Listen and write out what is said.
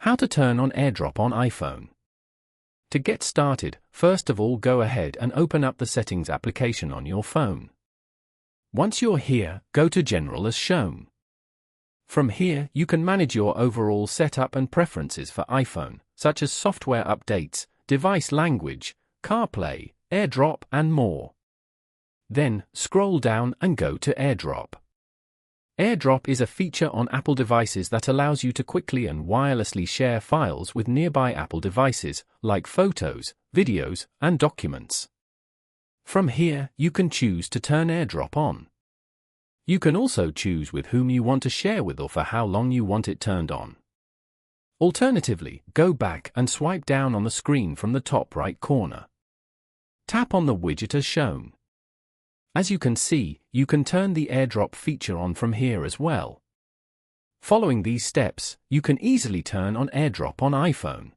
How to turn on Airdrop on iPhone. To get started, first of all go ahead and open up the Settings application on your phone. Once you're here, go to General as shown. From here, you can manage your overall setup and preferences for iPhone, such as software updates, device language, CarPlay, Airdrop, and more. Then, scroll down and go to Airdrop. Airdrop is a feature on Apple devices that allows you to quickly and wirelessly share files with nearby Apple devices, like photos, videos, and documents. From here, you can choose to turn Airdrop on. You can also choose with whom you want to share with or for how long you want it turned on. Alternatively, go back and swipe down on the screen from the top right corner. Tap on the widget as shown. As you can see, you can turn the Airdrop feature on from here as well. Following these steps, you can easily turn on Airdrop on iPhone.